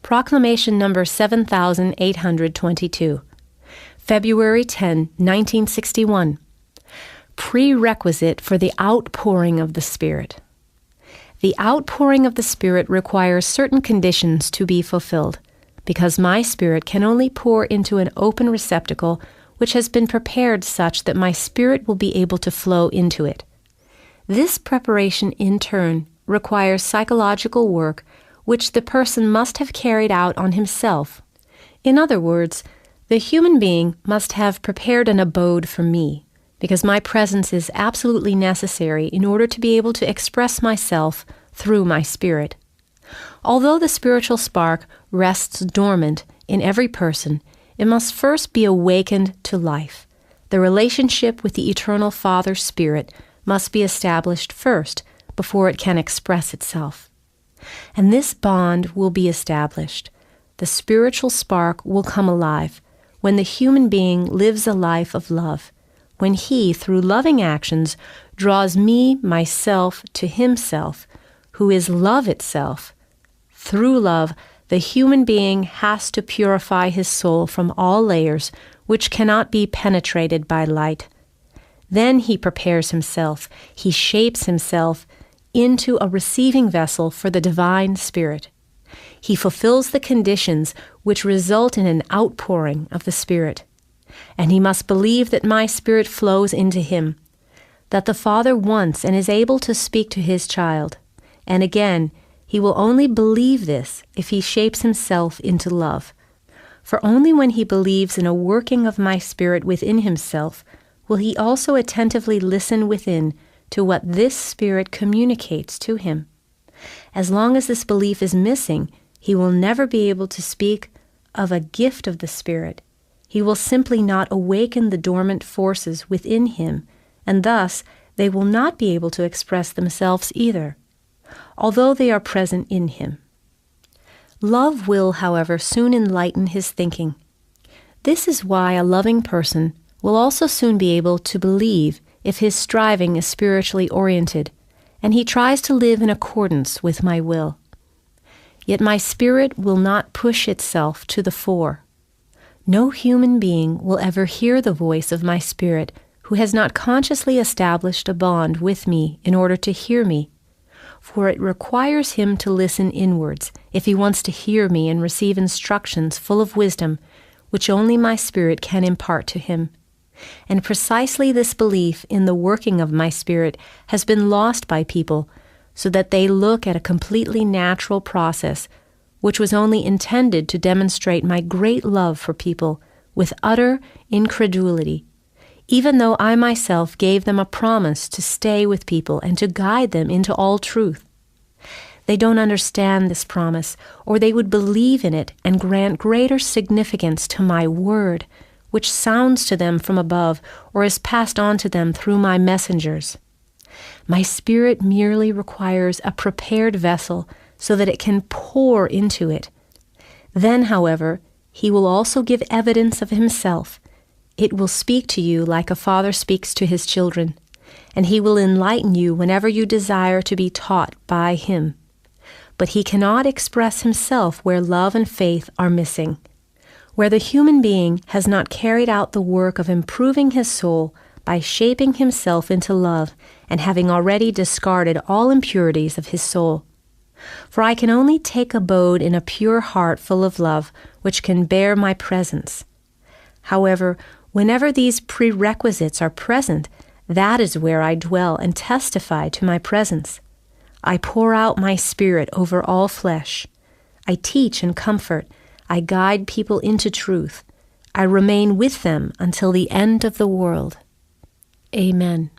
Proclamation number 7822, February 10, 1961. Prerequisite for the outpouring of the Spirit. The outpouring of the Spirit requires certain conditions to be fulfilled, because my Spirit can only pour into an open receptacle which has been prepared such that my Spirit will be able to flow into it. This preparation, in turn, requires psychological work which the person must have carried out on himself. In other words, the human being must have prepared an abode for me, because my presence is absolutely necessary in order to be able to express myself through my Spirit. Although the spiritual spark rests dormant in every person, it must first be awakened to life. The relationship with the eternal Father Spirit must be established first before it can express itself. And this bond will be established. The spiritual spark will come alive when the human being lives a life of love, when he, through loving actions, draws me, myself, to himself, who is love itself. Through love, the human being has to purify his soul from all layers which cannot be penetrated by light. Then he prepares himself, he shapes himself into a receiving vessel for the divine Spirit. He fulfills the conditions which result in an outpouring of the Spirit. And he must believe that my Spirit flows into him, that the Father wants and is able to speak to his child. And again, he will only believe this if he shapes himself into love. For only when he believes in a working of my Spirit within himself will he also attentively listen within to what this Spirit communicates to him. As long as this belief is missing, he will never be able to speak of a gift of the Spirit. He will simply not awaken the dormant forces within him, and thus they will not be able to express themselves either, although they are present in him. Love will, however, soon enlighten his thinking. This is why a loving person will also soon be able to believe if his striving is spiritually oriented, and he tries to live in accordance with my will. Yet my Spirit will not push itself to the fore. No human being will ever hear the voice of my Spirit who has not consciously established a bond with me in order to hear me, for it requires him to listen inwards if he wants to hear me and receive instructions full of wisdom, which only my Spirit can impart to him. And precisely this belief in the working of my Spirit has been lost by people, so that they look at a completely natural process, which was only intended to demonstrate my great love for people, with utter incredulity, even though I myself gave them a promise to stay with people and to guide them into all truth. They don't understand this promise, or they would believe in it and grant greater significance to my word, which sounds to them from above or is passed on to them through my messengers. My Spirit merely requires a prepared vessel so that it can pour into it. Then, however, he will also give evidence of himself. It will speak to you like a father speaks to his children, and he will enlighten you whenever you desire to be taught by him. But he cannot express himself where love and faith are missing. Where the human being has not carried out the work of improving his soul by shaping himself into love and having already discarded all impurities of his soul. For I can only take abode in a pure heart full of love, which can bear my presence. However, whenever these prerequisites are present, that is where I dwell and testify to my presence. I pour out my Spirit over all flesh. I teach and comfort. I guide people into truth. I remain with them until the end of the world. Amen.